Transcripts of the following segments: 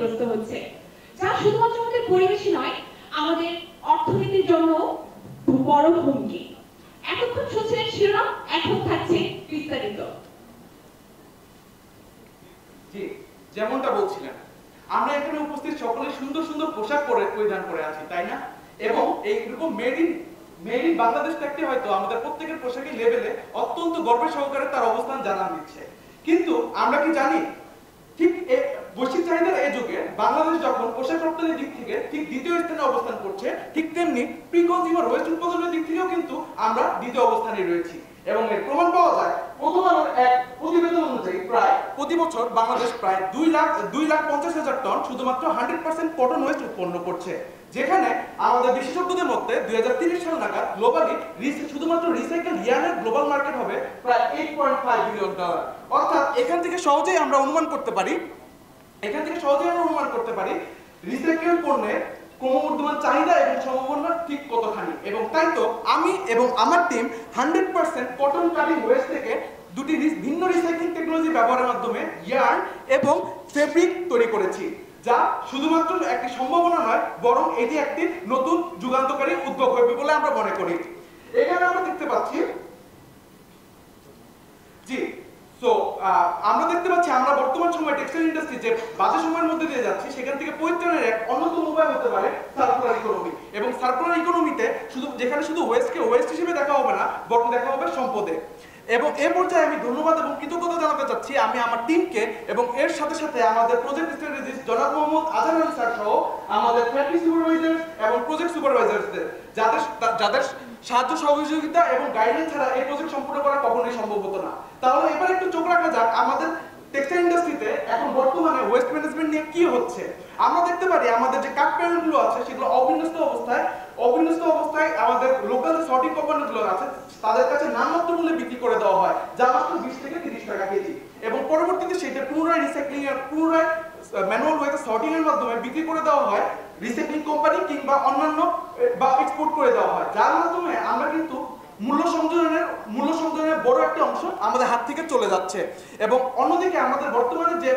ক্ষতিগ্রস্ত হচ্ছে, যা শুধুমাত্র আমাদের পরিবেশই নয়, আমাদের অর্থনীতির জন্য বড় হুমকি। এতক্ষণ শুনছিলেন শিরোনাম, এখন থাকছে বিস্তারিত। জি, যেমনটা বলছিলেন, আমরা এখানে উপস্থিত সকলে সুন্দর সুন্দর পোশাক পরিধান করে আছি, তাই না? এবং এইরকম মেড ইন বাংলাদেশ থাকতে হয়তো আমাদের প্রত্যেকের পোশাকের লেভেলে অত্যন্ত গর্বের সহকারে তার অবস্থান জানান দিচ্ছে। কিন্তু আমরা কি জানি, ঠিক বৈশ্বিক চাহিদার এই যুগে বাংলাদেশ যখন পোশাক রপ্তানির দিক থেকে ঠিক দ্বিতীয় স্থানে অবস্থান করছে, ঠিক তেমনি প্রি কনজিউমার ওয়েস্ট উৎপাদনের দিক থেকেও কিন্তু আমরা দ্বিতীয় অবস্থানে রয়েছি। এবং এর প্রমাণ পাওয়া যায় প্রথম আলোর এক প্রতিবেদন অনুযায়ী প্রায় প্রতি বছর বাংলাদেশ প্রায় 2,50,000 টন শুধুমাত্র 100% কটন ওয়েস্ট উৎপন্ন করছে, যেখানে আমাদের বিশেষজ্ঞদের মতে 2030 সাল নাগাদ গ্লোবালি শুধুমাত্র রিসাইকেল ইয়ার্নের গ্লোবাল মার্কেট হবে প্রায় $8.5 বিলিয়ন। অর্থাৎ এখান থেকে সহজেই আমরা অনুমান করতে পারি রিসাইকেল পণ্যের ক্রমবর্ধমান চাহিদা এবং সম্ভাবনা ঠিক কতখানি। এবং তাই তো আমি এবং আমার টিম 100% কটন কাটিং ওয়েস্ট থেকে দুটি ভিন্ন রিসাইক্লিং টেকনোলজি ব্যবহারের মাধ্যমে ইয়ার্ন এবং ফেব্রিক তৈরি করেছি, যা শুধুমাত্র একটি সম্ভাবনা নয়, বরং এটি একটি নতুন যুগান্তকারী উদ্যোগ হবে বলে আমরা মনে করি। এখানে আমরা দেখতে পাচ্ছি আমরা দেখতে পাচ্ছি আমরা বর্তমান সময়ে টেক্সটাইল ইন্ডাস্ট্রি যে বাজে সময়ের মধ্যে দিয়ে যাচ্ছি, সেখান থেকে পরিত্রাণের এক অন্যতম উপায় হতে পারে সার্কুলার ইকোনমি। এবং সার্কুলার ইকোনমিতে যেখানে শুধু ওয়েস্টকে ওয়েস্ট হিসেবে দেখা হবে না, বরং দেখা হবে সম্পদে। এবং এই পর্যায়ে আমি ধন্যবাদ এবং কৃতজ্ঞতা জানাতে চাচ্ছি আমি আমার টিমকে এবং এর সাথে সাথে আমাদের প্রজেক্ট স্ট্র্যাটেজিস্ট জনাব মোহাম্মদ আজহার আলী স্যার সহ আমাদের ফ্যাক্টরি সুপারভাইজার এবং প্রজেক্ট সুপারভাইজারদের, যাদের সাহায্য সহযোগিতা এবং গাইডলাইন ছাড়া এই প্রজেক্ট সম্পূর্ণ করা কখনোই সম্ভব হতো না। তাহলে এবার একটু চোখ রাখা যাক আমাদের টেক্সটাইল ইন্ডাস্ট্রিতে এখন বর্তমানে ওয়েস্ট ম্যানেজমেন্ট নিয়ে কি হচ্ছে। আমরা দেখতে পারি আমাদের যে কাঠ প্যানেলগুলো আছে সেগুলো অবিন্যস্ত অবস্থায় আমাদের লোকাল সর্টিং কোম্পানিগুলো আছে তাদের কাছে নামমাত্র মূল্যে বিক্রি করে দেওয়া হয়, যা মাত্র 20 থেকে 30 টাকা কেজি। এবং পরবর্তীতে সেটা পুনরায় রিসাইক্লিং এর পুনরায় ম্যানুয়াল ওয়েতে সর্টিং এর মাধ্যমে বিক্রি করে দেওয়া হয় রিসাইক্লিং কোম্পানি কিংবা অন্যান্য বা এক্সপোর্ট করে দেওয়া হয়, যার মাধ্যমে আমরা কিন্তু মূল্য সংযোজনের বড় একটা অংশ আমাদের হাত থেকে চলে যাচ্ছে। এবং অন্যদিকে আমাদের বর্তমানে যে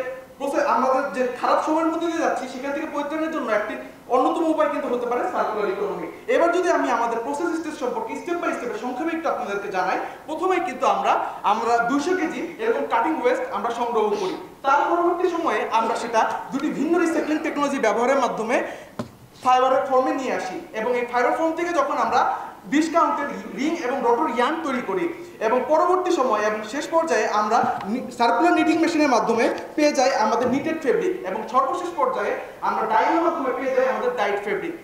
আমাদের যে খারাপ সময়ের মধ্যে দিয়ে যাচ্ছি, সেখান থেকে পরিত্রাণের জন্য একটি অন্যতম উপায় কিন্তু হতে পারে সার্কুলার ইকোনমি। এবার যদি আমি আমাদের প্রসেস স্টেজ সম্পর্কে স্টেপ বাই স্টেপে সংক্ষেপে একটু আপনাদেরকে জানাই, প্রথমেই কিন্তু আমরা 200 কেজি এরকম কাটিং ওয়েস্ট আমরা সংগ্রহ করি। তার পরবর্তী সময়ে আমরা সেটা দুটি ভিন্ন রিসাইক্লিং টেকনোলজি ব্যবহারের মাধ্যমে ফাইবারের ফর্মে নিয়ে আসি। এবং এই ফাইবার ফর্ম থেকে যখন আমরা 20 কাউন্টের রিং এবং রটর ইয়ার্ন তৈরি করি, এবং পরবর্তী সময় এবং শেষ পর্যায়ে আমরা সার্কুলার নিটিং মেশিনের মাধ্যমে পেয়ে যাই আমাদের নিটেড ফেব্রিক, এবং সর্বশেষ পর্যায়ে আমরা ডাইয়ের মাধ্যমে পেয়ে যাই আমাদের ডাইড ফেব্রিক।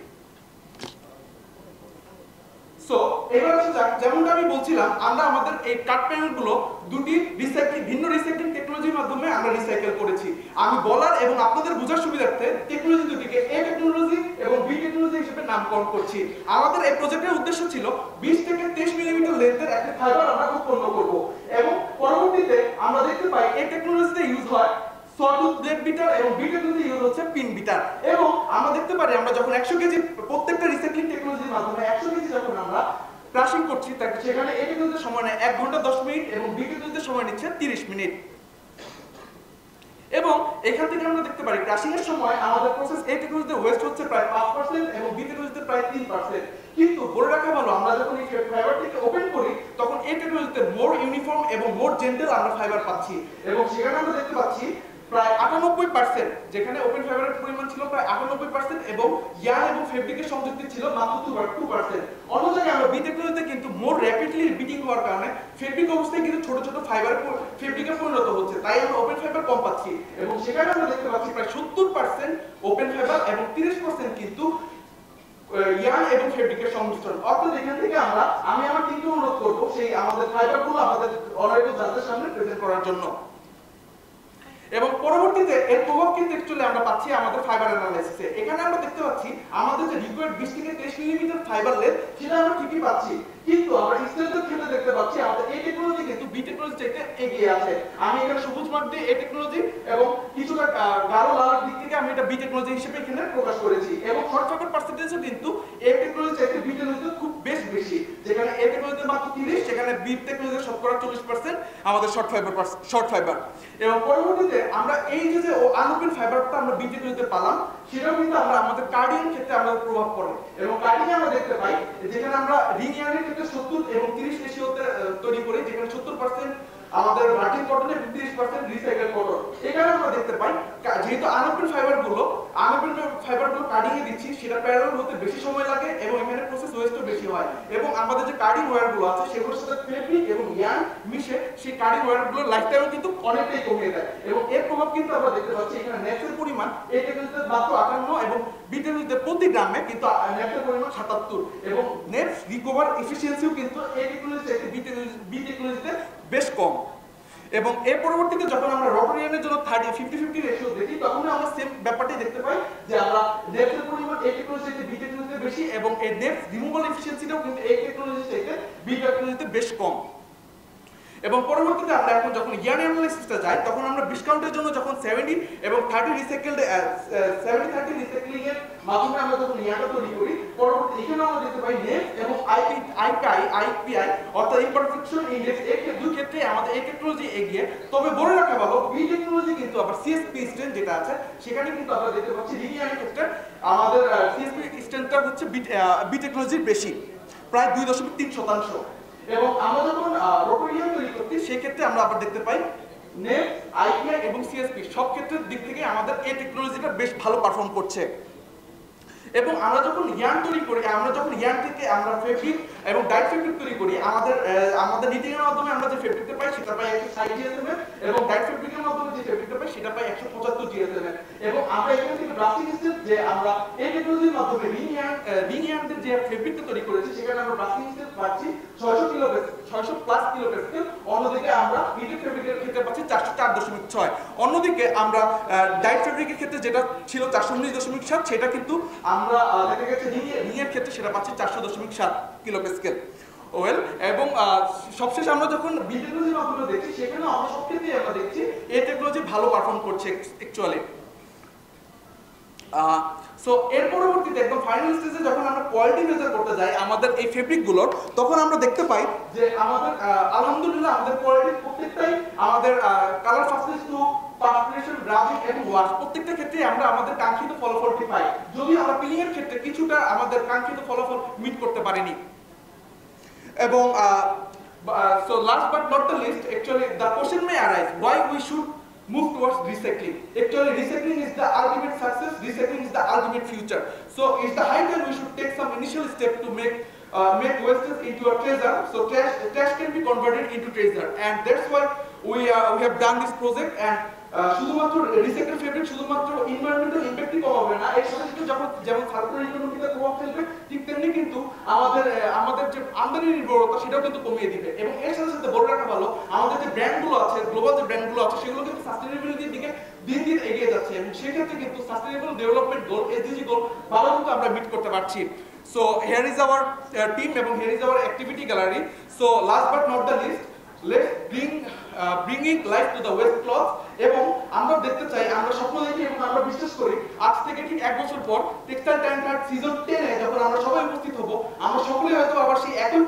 সো এবার যেমনটা আমি বলছিলাম, আমরা আমাদের এই কাট প্যানেলগুলো দুটি ভিন্ন রিসাইক্লিং টেকনোলজির মাধ্যমে আমরা রিসাইকেল করেছি। আমি বলার এবং আপনাদের বোঝার সুবিধার্থে টেকনোলজি দুটিকে এ টেকনোলজি এবং বি টেকনোলজি হিসেবে নামকরণ করছি। আমাদের এই প্রজেক্টের উদ্দেশ্য ছিল 20 থেকে 23 মিলিমিটার লেন্থের একটা ফাইবার আমরা উৎপন্ন করব, এবং পরবর্তীতে আমরা দেখতে পাই এই টেকনোলজিতে ইউজ হয় সলিড ব্লেড বিটার এবং বি টেকনোলজি ইউজ হচ্ছে পিন বিটার। এবং আমরা দেখতে পারি আমরা যখন 100 কেজি প্রত্যেকটা রিসাইক্লিং টেকনোলজির মাধ্যমে 100 কেজি যখন আমরা ক্রাশিং করছি, তাকে সেখানে এই টেকনোলজির সময় নেয় 1 ঘন্টা 10 মিনিট এবং বি টেকনোলজির সময় নিচ্ছে 30 মিনিট। এবং এখান থেকে আমরা দেখতে পারি ক্রাশিং এর সময় আমাদের প্রসেস এই টেকনোলজিতে ওয়েস্ট হচ্ছে প্রায় 5% এবং বি টেকনোলজিতে প্রায় 3%। কিন্তু বলে রাখা ভালো, আমরা যখন এই ফাইবারটিকে ওপেন করি তখন এই টেকনোলজিতে মোর ইউনিফর্ম এবং মোর জেন্টেল আমরা ফাইবার পাচ্ছি। এবং সেখানে আমরা দেখতে পাচ্ছি প্রায় 98%, যেখানে ওপেন ফাইবারের পরিমাণ ছিল প্রায় 98% এবং ইয়ার্ন এবং ফেব্রিকের সংযুক্তি ছিল মাত্র 2%। অন্য জায়গায় আমরা বি টেকনোলজিতে কিন্তু মোর র্যাপিডলি বিটিং হওয়ার কারণে ফেব্রিক অবস্থায় কিন্তু ছোট ছোট ফাইবার ফেব্রিকে পরিণত হচ্ছে, তাই আমরা ওপেন ফাইবার কম পাচ্ছি। এবং সেখানে আমরা দেখতে পাচ্ছি প্রায় 70% ওপেন ফাইবার এবং 30% কিন্তু ইয়ার্ন এবং ফেব্রিকের সংমিশ্রণ। অর্থাৎ এখান থেকে আমি আমার টিমকে অনুরোধ করব সেই আমাদের ফাইবারগুলো আমাদের অনারেবল জাজের সামনে প্রেজেন্ট করার জন্য। এবং পরবর্তীতে এর প্রভাব কিন্তু অ্যাকচুয়ালি আমরা পাচ্ছি আমাদের ফাইবার অ্যানালাইসিসে। এখানে আমরা দেখতে পাচ্ছি আমাদের যে রিকোয়ার্ড 20 থেকে 23 মিলিমিটার ফাইবার লেন্থ সেটা আমরা ঠিকই পাচ্ছি, কিন্তু আমরা স্ট্রেন্থের ক্ষেত্রে দেখতে পাচ্ছি আমাদের এই টেকনোলজি কিন্তু বি টেকনোলজি চাইতে এগিয়ে আছে। আমি এখানে সবুজ মার্ক দিয়ে এই টেকনোলজি এবং কিছুটা গাঢ় লালের দিক থেকে আমি এটা বি টেকনোলজি হিসেবে এখানে প্রকাশ করেছি। এবং শর্ট ফাইবার পার্সেন্টেজও কিন্তু এ টেকনোলজি চাইতে বি টেকনোলজিতে খুব বেশি, যেখানে এ টেকনোলজিতে মাত্র 30, সেখানে বি টেকনোলজিতে শতকরা 40% আমাদের শর্ট ফাইবার। এবং পরবর্তীতে আমরা এই যে আনওপেন ফাইবারটা আমরা বি টেকনোলজিতে পেলাম, সেটাও কিন্তু আমরা আমাদের কার্ডিং ক্ষেত্রে আমাদের প্রভাব পড়ে। এবং কার্ডিং আমরা দেখতে পাই যেখানে আমরা রিং ইয়ার্নের ক্ষেত্রে 70 এবং 30 রেশিওতে তৈরি করি, যেখানে 70% আমাদের ভার্জিন কটন এবং 30% রিসাইকেল কটন। এখানে আমরা দেখতে পাই যেহেতু আনওপেন ফাইবারগুলো কার্ডিং এ দিচ্ছি, সেটা প্যারালাল হতে বেশি সময় লাগে এবং এখানে প্রসেস ওয়েস্টও বেশি হয়। এবং আমাদের যে কার্ডিং ওয়্যারগুলো আছে সেগুলোর সাথে ফেব্রিক এবং ইয়ার্ন মিশে সেই কার্ডিং ওয়্যারগুলোর লাইফ টাইমও কিন্তু অনেকটাই কমিয়ে দেয়। এবং এর প্রভাব কিন্তু আমরা দেখতে পাচ্ছি এখানে নেক্সের পরিমাণ এই টেকনোলজিতে মাত্র 58 এবং বি টেকনোলজিতে প্রতি গ্রামে কিন্তু নেক্সের পরিমাণ 77 এবং নেক্স রিকভার এফিসিয়েন্সিও কিন্তু এই টেকনোলজি থেকে বি টেকনোলজিতে বেশ কম। এবং এর পরবর্তীতে যখন আমরা রটারিয়ানের জন্য 50-50 রেশিও দেখি, তখন আমরা সেম ব্যাপারটাই দেখতে পাই যে আমরা নেফের পরিমাণ এই টেকনোলজি থেকে বি টেকনোলজিতে বেশি এবং এই নেফ রিমুভাল এফিসিয়েন্সিটাও কিন্তু এই টেকনোলজি থেকে বি টেকনোলজিতে বেশ কম। এবং পরবর্তীতে আমরা এখন যখন ইয়ার্ন অ্যানালাইসিসটা যাই, তখন আমরা ডিসকাউন্টের জন্য যখন 70 এবং 30 রিসাইকেলড 70-30 রিসাইক্লিং এর মাধ্যমে আমরা যখন ইয়ার্নটা তৈরি করি, পরবর্তীতে এখানে আমরা দেখতে পাই নেফ এবং আইপিআই অর্থাৎ ইমপারফেকশন ইনডেক্স এই দুই ক্ষেত্রে আমাদের এই টেকনোলজি এগিয়ে। তবে বলে রাখা ভালো, বি টেকনোলজি কিন্তু আবার সিএসপি স্ট্রেন্থ যেটা আছে সেখানে কিন্তু আমরা দেখতে পাচ্ছি রিং ইয়ার্নের ক্ষেত্রে আমাদের সিএসপি স্ট্রেন্থটা হচ্ছে বি টেকনোলজির বেশি, প্রায় 2.3%। এবং আমরা যখন রোটোরিয়াম তৈরি করছি সেক্ষেত্রে আমরা আবার দেখতে পাই নেফ, আইপিআই এবং সিএসপি সব ক্ষেত্রের দিক থেকে আমাদের এই টেকনোলজিটা বেশ ভালো পারফর্ম করছে। এবং আমরা যখন ইয়ার্ন তৈরি করি, আমরা যখন ইয়ার্ন থেকে আমরা ফেব্রিক এবং ডাইট ফেব্রিক তৈরি করি, আমাদের নিটিং এর মাধ্যমে আমরা যে ফেব্রিকটা পাই সেটা পাই 160 জিএসএম এবং ডাইট ফেব্রিকের মাধ্যমে যে ফেব্রিকটা পাই সেটা পাই 175 জিএসএম। এবং আমরা এখান থেকে ব্রাশিং স্টেপ যে আমরা এই টেকনোলজির মাধ্যমে রিং ইয়ার্নের যে ফেব্রিকটা তৈরি করেছি সেখানে আমরা ব্রাশিং স্টেপ পাচ্ছি 600+ কিলো প্যাসকেল। অন্যদিকে আমরা বিটেক ফেব্রিকের ক্ষেত্রে পাচ্ছি 404.6। অন্যদিকে আমরা ডাইট ফেব্রিকের ক্ষেত্রে যেটা ছিল 419.7 সেটা কিন্তু আমরা দেখা গেছে রিং এর ক্ষেত্রে সেটা পাচ্ছি 400.7 কিলো প্যাসকেল। ওয়েল, এবং সবশেষে আমরা যখন বি টেকনোলজির মাধ্যমে দেখছি সেখানে আমরা সব ক্ষেত্রেই আমরা দেখছি এই টেকনোলজি ভালো পারফর্ম করছে অ্যাকচুয়ালি। সো এর পরবর্তীতে একদম ফাইনাল স্টেজে যখন আমরা কোয়ালিটি মেজার করতে যাই আমাদের এই ফেব্রিকগুলোর, তখন আমরা দেখতে পাই যে আমাদের আলহামদুলিল্লাহ আমাদের কোয়ালিটি প্রত্যেকটাই আমাদের colour fastness two perforation, graphic এবং ওয়াশ প্রত্যেকটা ক্ষেত্রে আমরা আমাদের কাঙ্ক্ষিত ফলাফলটি পাই, যদি আমরা পিলিং এর ক্ষেত্রে কিছুটা আমাদের কাঙ্ক্ষিত ফলাফল মিট করতে পারিনি। এবং so last but not the least, actually the question may arise why we should move towards recycling. Actually recycling is the ultimate success, recycling is the ultimate future. So it's the high time we should take some initial step to make wastes into a treasure. So trash can be converted into treasure, and that's why we have done this project. And শুধুমাত্র recycle fabric শুধুমাত্র environmental ইমপ্যাক্টই কমাবে না, এর সাথে সাথে যেমন circular ইকোনমিতে প্রভাব ফেলবে, ঠিক তেমনি কিন্তু আমাদের যে আমদানি নির্ভরতা সেটাও কিন্তু কমিয়ে দিবে। এবং এর সাথে সাথে বলে রাখা ভালো, আমাদের যে ব্র্যান্ডগুলো আছে, গ্লোবাল যে ব্র্যান্ডগুলো আছে সেগুলো কিন্তু সাস্টেইনেবিলিটির দিকে দিন দিন এগিয়ে যাচ্ছে এবং সেক্ষেত্রে কিন্তু সাস্টেইনেবল ডেভেলপমেন্ট গোল, এসডিজি গোল ভালো কিন্তু আমরা মিট করতে পারছি। So here is our team এবং here is our activity gallery. So last but not the least, let's bringing life to the waste cloth। এবং আমরা দেখতে চাই, আমরা স্বপ্ন দেখি এবং আমরা বিশ্বাস করি আজ থেকে ঠিক 1 বছর পর টেক্সটাইল টাইম কার্ড সিজন 10 এ যখন আমরা সবাই উপস্থিত হব, আমরা সকলেই হয়তো আবার সেই একই